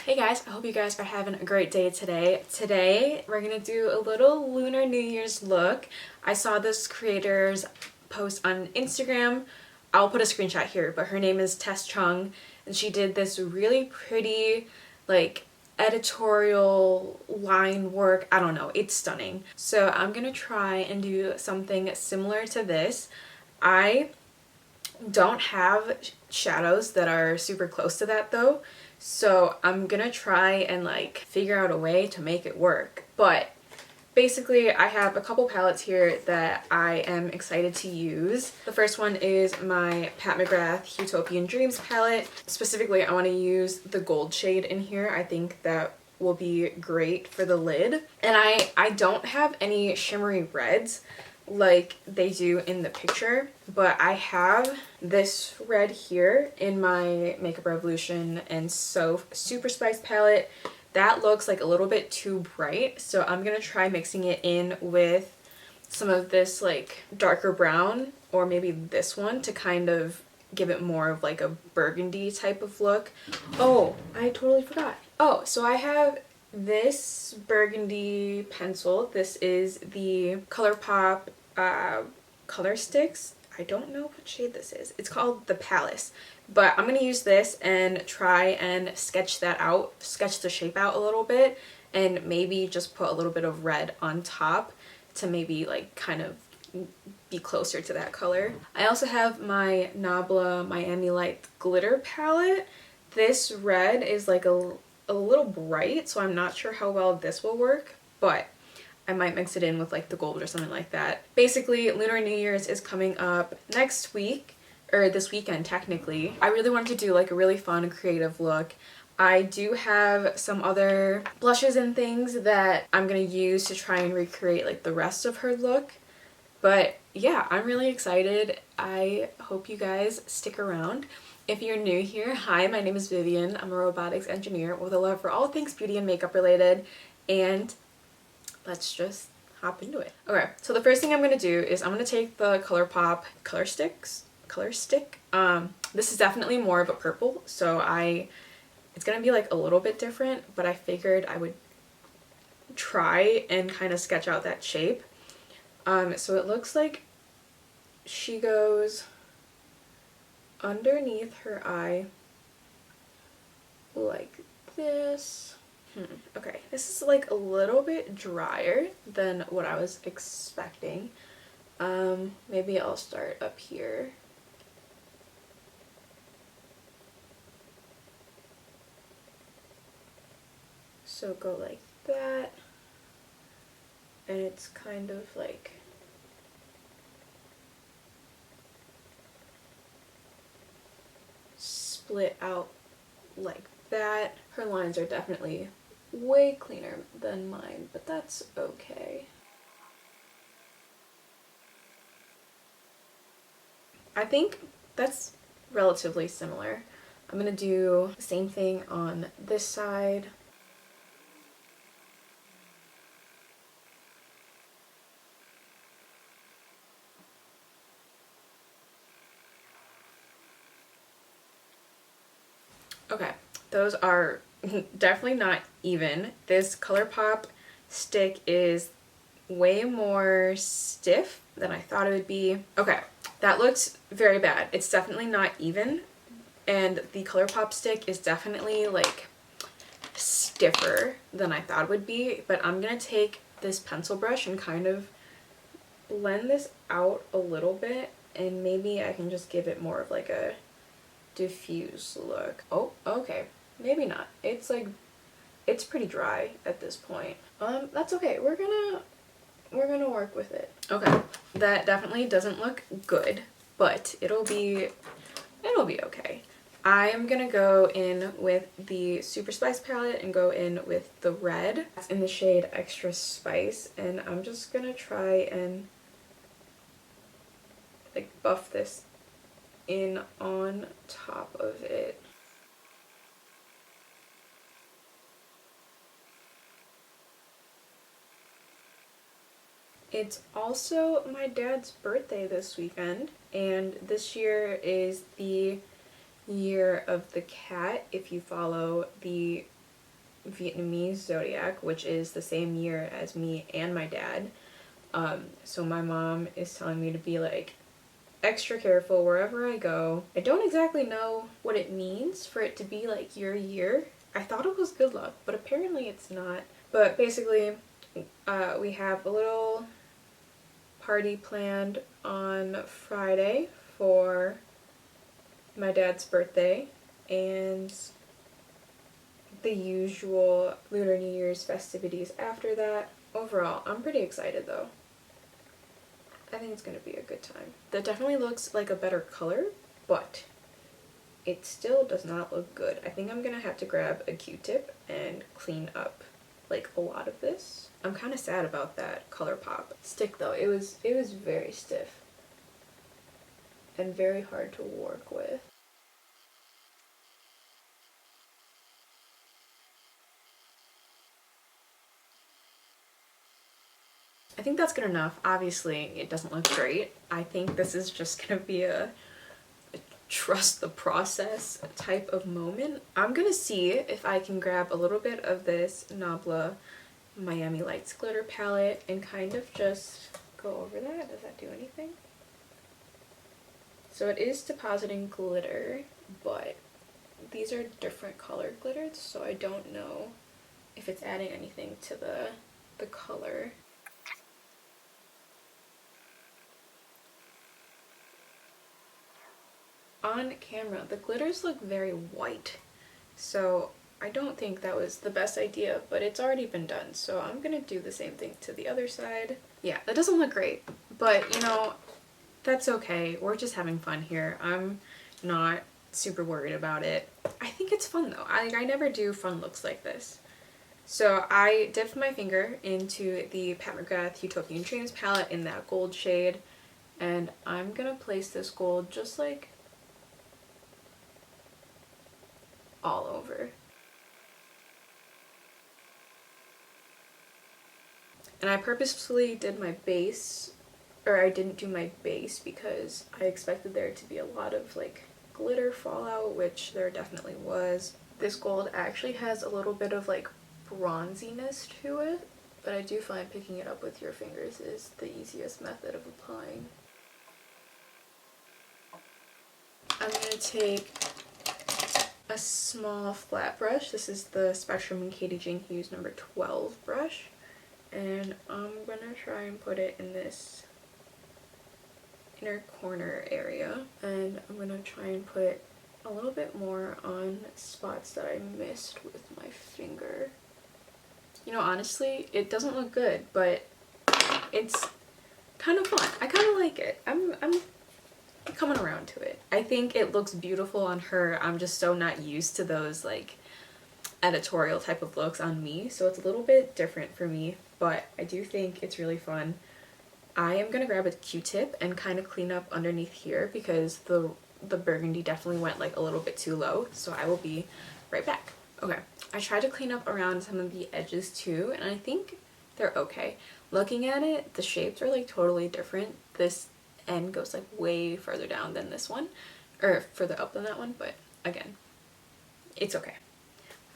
Hey guys, I hope you guys are having a great day today. Today we're gonna do a little lunar New Year's look. I saw this creator's post on Instagram. I'll put a screenshot here, but her name is Tess Chung, and she did this really pretty, like, editorial line work. I don't know, it's stunning. So I'm gonna try and do something similar to this. I don't have shadows that are super close to that though, so I'm gonna try and like figure out a way to make it work. But basically I have a couple palettes here that I am excited to use. The first one is my Pat McGrath Huetopian Dreams palette. Specifically I want to use the gold shade in here. I think that will be great for the lid. And I don't have any shimmery reds like they do in the picture, but I have this red here in my Makeup Revolution and So Super Spice palette. That looks like a little bit too bright, so I'm gonna try mixing it in with some of this like darker brown, or maybe this one, to kind of give it more of like a burgundy type of look. Oh, I totally forgot. Oh, so I have this burgundy pencil. This is the ColourPop color sticks. I don't know what shade this is. It's called the Palace, but I'm gonna use this and try and sketch that out, sketch the shape out a little bit, and maybe just put a little bit of red on top to maybe like kind of be closer to that color. I also have my Nabla Miami Light glitter palette. This red is like a little bright, so I'm not sure how well this will work, but I might mix it in with like the gold or something like that. Basically, Lunar New Year's is coming up next week, or this weekend technically. I really wanted to do like a really fun creative look. I do have some other blushes and things that I'm gonna use to try and recreate like the rest of her look. But yeah, I'm really excited. I hope you guys stick around. If you're new here, hi, my name is Vivian. I'm a robotics engineer with a love for all things beauty and makeup related, and let's just hop into it. Okay, so the first thing I'm gonna do is I'm gonna take the ColourPop color stick. This is definitely more of a purple, so it's gonna be like a little bit different, but I figured I would try and kind of sketch out that shape. So it looks like she goes underneath her eye like this. Okay, this is like a little bit drier than what I was expecting. Maybe I'll start up here. So go like that, and it's kind of like split out like that. Her lines are definitely way cleaner than mine, but that's okay. I think that's relatively similar. I'm gonna do the same thing on this side. Okay, those are definitely not even. This ColourPop stick is way more stiff than I thought it would be. Okay, that looks very bad. It's definitely not even, and the ColourPop stick is definitely like stiffer than I thought it would be, but I'm gonna take this pencil brush and kind of blend this out a little bit, and maybe I can just give it more of like a diffuse look. Oh, okay. Maybe not. It's like, it's pretty dry at this point. That's okay. We're gonna work with it. Okay. That definitely doesn't look good, but it'll be okay. I am gonna go in with the Super Spice palette and go in with the red. It's in the shade Extra Spice, and I'm just gonna try and like buff this in on top of it. It's also my dad's birthday this weekend, and this year is the year of the cat if you follow the Vietnamese zodiac, which is the same year as me and my dad. So my mom is telling me to be like extra careful wherever I go. I don't exactly know what it means for it to be like your year. I thought it was good luck, but apparently it's not. But basically, we have a little party planned on Friday for my dad's birthday, and the usual Lunar New Year's festivities after that. Overall, I'm pretty excited though. I think it's gonna be a good time. That definitely looks like a better color, but it still does not look good. I think I'm gonna have to grab a Q-tip and clean up like a lot of this. I'm kind of sad about that ColourPop stick though. It was very stiff and very hard to work with. I think that's good enough. Obviously, it doesn't look great. I think this is just gonna be a trust the process type of moment. I'm gonna see if I can grab a little bit of this Nabla Miami Lights glitter palette and kind of just go over that. Does that do anything? So it is depositing glitter, but these are different colored glitters, so I don't know if it's adding anything to the color. On camera, the glitters look very white, so I don't think that was the best idea, but it's already been done, so I'm gonna do the same thing to the other side. Yeah, that doesn't look great, but you know, that's okay. We're just having fun here. I'm not super worried about it. I think it's fun though. I never do fun looks like this. So I dipped my finger into the Pat McGrath Huetopian Dreams palette in that gold shade, and I'm gonna place this gold just like all over. And I purposefully did my base, or I didn't do my base because I expected there to be a lot of like glitter fallout, which there definitely was. This gold actually has a little bit of like bronziness to it, but I do find picking it up with your fingers is the easiest method of applying. I'm going to take a small flat brush. This is the Spectrum and Katie Jane Hughes number 12 brush, and I'm gonna try and put it in this inner corner area, and I'm gonna try and put a little bit more on spots that I missed with my finger. You know, honestly, it doesn't look good, but it's kind of fun. I kind of like it. I'm coming around to it. I think it looks beautiful on her. I'm just so not used to those like editorial type of looks on me, so it's a little bit different for me, but I do think it's really fun. I am gonna grab a Q-tip and kind of clean up underneath here because the burgundy definitely went like a little bit too low, so I will be right back. Okay, I tried to clean up around some of the edges too, and I think they're okay. Looking at it, the shapes are like totally different. This end goes like way further down than this one, or further up than that one, but again, it's okay.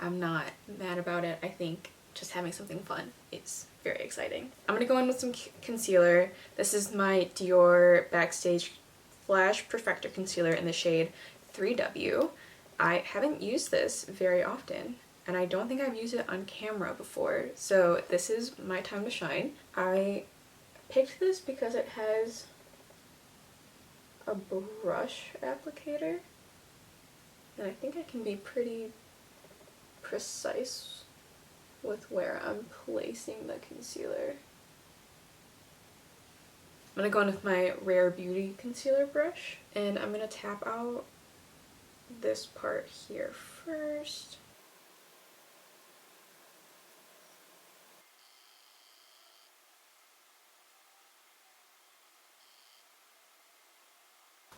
I'm not mad about it. I think just having something fun is very exciting. I'm gonna go in with some concealer. This is my Dior Backstage Flash Perfector Concealer in the shade 3W. I haven't used this very often, and I don't think I've used it on camera before, so this is my time to shine. I picked this because it has a brush applicator, and I think I can be pretty precise with where I'm placing the concealer. I'm gonna go in with my Rare Beauty concealer brush, and I'm gonna tap out this part here first.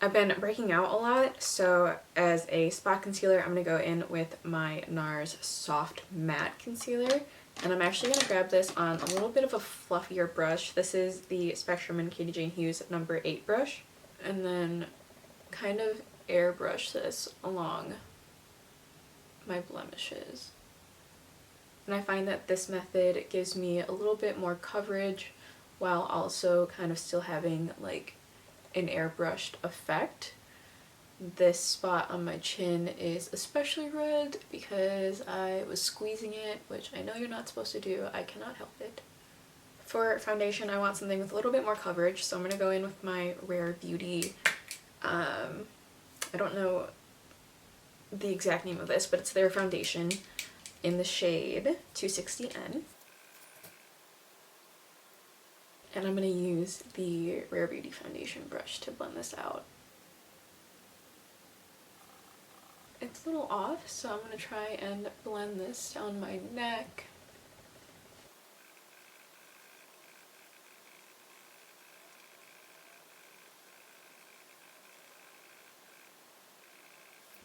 I've been breaking out a lot, so as a spot concealer, I'm going to go in with my NARS Soft Matte Concealer. And I'm actually going to grab this on a little bit of a fluffier brush. This is the Spectrum and Katie Jane Hughes number 8 brush. And then kind of airbrush this along my blemishes. And I find that this method gives me a little bit more coverage while also kind of still having like an airbrushed effect. This spot on my chin is especially red because I was squeezing it, which I know you're not supposed to do. I cannot help it. For foundation, I want something with a little bit more coverage, so I'm going to go in with my Rare Beauty, I don't know the exact name of this, but it's their foundation in the shade 260N. And I'm going to use the Rare Beauty foundation brush to blend this out. It's a little off, so I'm going to try and blend this down my neck.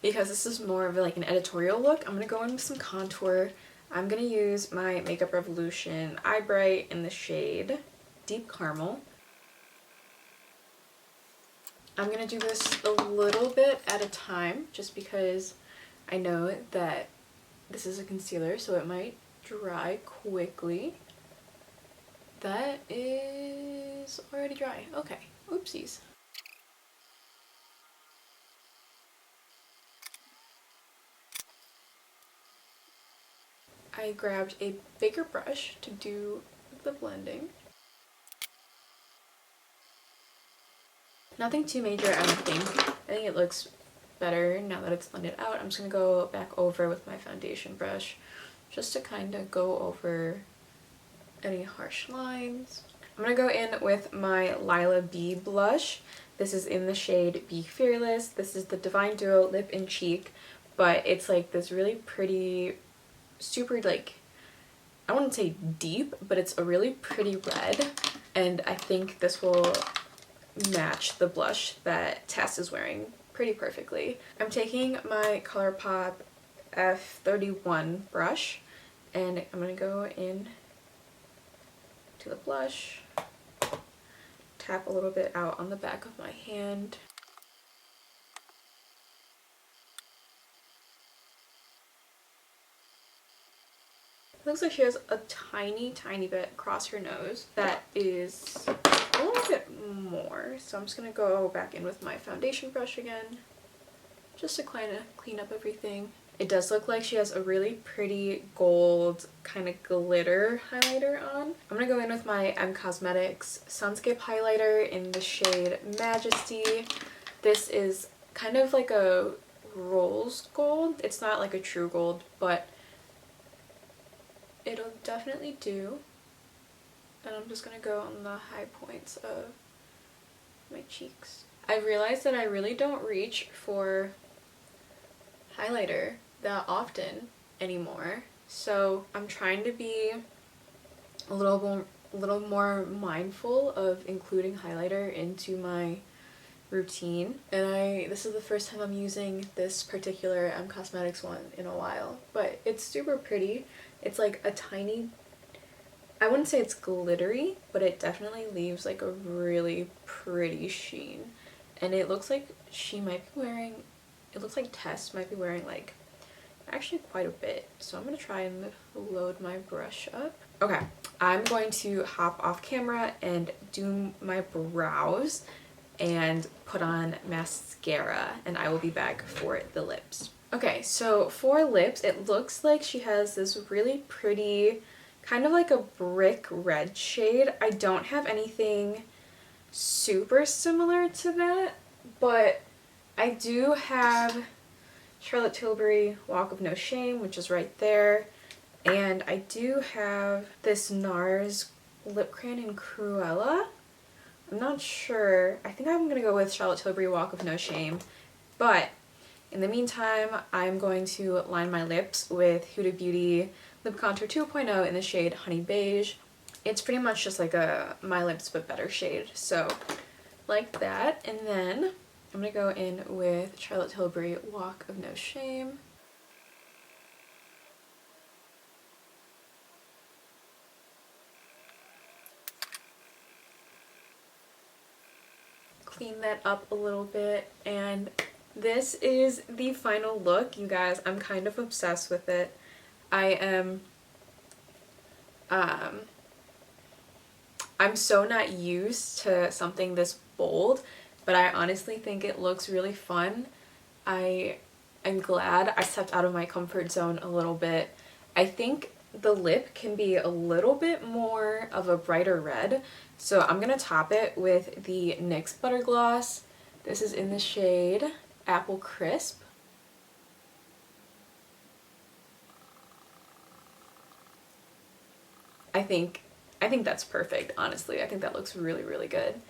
Because this is more of like an editorial look, I'm going to go in with some contour. I'm going to use my Makeup Revolution Eyebright in the shade Deep Caramel. I'm going to do this a little bit at a time just because I know that this is a concealer, so it might dry quickly. That is already dry. Okay, oopsies. I grabbed a bigger brush to do the blending. Nothing too major, I don't think. I think it looks better now that it's blended out. I'm just going to go back over with my foundation brush just to kind of go over any harsh lines. I'm going to go in with my Lilah B blush. This is in the shade Be Fearless. This is the Divine Duo Lip and Cheek, but it's like this really pretty, super like, I wouldn't say deep, but it's a really pretty red, and I think this will match the blush that Tess is wearing pretty perfectly. I'm taking my Colourpop F31 brush and I'm going to go in to the blush, tap a little bit out on the back of my hand. It looks like she has a tiny bit across her nose that is a little bit more, so I'm just going to go back in with my foundation brush again just to kind of clean up everything. It does look like she has a really pretty gold kind of glitter highlighter on. I'm going to go in with my Cosmetics Sunscape highlighter in the shade Majesty. This is kind of like a rose gold. It's not like a true gold, but it'll definitely do. And I'm just going to go on the high points of my cheeks. I realized that I really don't reach for highlighter that often anymore, so I'm trying to be a little more mindful of including highlighter into my routine. And this is the first time I'm using this particular Cosmetics one in a while, but it's super pretty. It's like a tiny, I wouldn't say it's glittery, but it definitely leaves like a really pretty sheen. And it looks like she might be wearing, it looks like Tess might be wearing like actually quite a bit. So I'm going to try and load my brush up. Okay, I'm going to hop off camera and do my brows and put on mascara, and I will be back for the lips. Okay, so for lips, it looks like she has this really pretty, kind of like a brick red shade. I don't have anything super similar to that, but I do have Charlotte Tilbury Walk of No Shame, which is right there, and I do have this NARS lip crayon in Cruella. I'm not sure. I think I'm gonna go with Charlotte Tilbury Walk of No Shame, but in the meantime, I'm going to line my lips with Huda Beauty Lip Contour 2.0 in the shade Honey Beige. It's pretty much just like a My Lips But Better shade, so like that. And then I'm going to go in with Charlotte Tilbury Walk of No Shame. Clean that up a little bit, and this is the final look, you guys. I'm kind of obsessed with it. I am I'm so not used to something this bold, but I honestly think it looks really fun. I am glad I stepped out of my comfort zone a little bit. I think the lip can be a little bit more of a brighter red, so I'm gonna top it with the NYX Butter Gloss. This is in the shade Apple Crisp. I think that's perfect, honestly. I think that looks really, really good.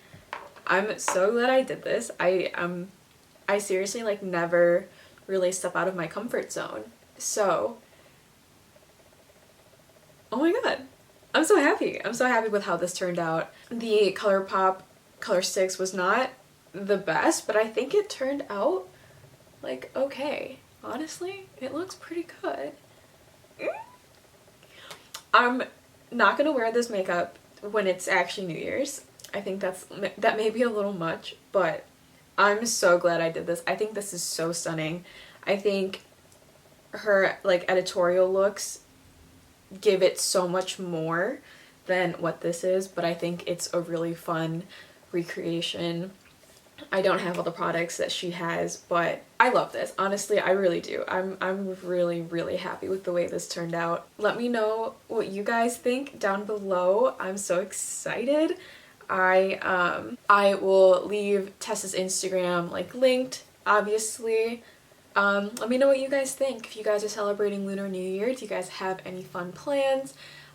I'm so glad I did this. I seriously like never really step out of my comfort zone. So, oh my god. I'm so happy. I'm so happy with how this turned out. The ColourPop Color Stix was not the best, but I think it turned out like okay. Honestly, it looks pretty good. I'm not gonna wear this makeup when it's actually New Year's. I think that may be a little much, but I'm so glad I did this. I think this is so stunning. I think her like editorial looks give it so much more than what this is, but I think it's a really fun recreation. I don't have all the products that she has, but I love this. Honestly, I really do. I'm really, really happy with the way this turned out. Let me know what you guys think down below. I'm so excited. I will leave Tessa's Instagram like linked, obviously. Let me know what you guys think. If you guys are celebrating Lunar New Year, do you guys have any fun plans?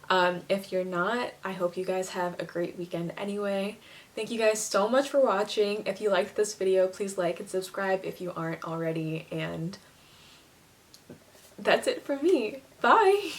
If you're not, I hope you guys have a great weekend anyway. Thank you guys so much for watching. If you liked this video, please like and subscribe if you aren't already, and that's it from me. Bye!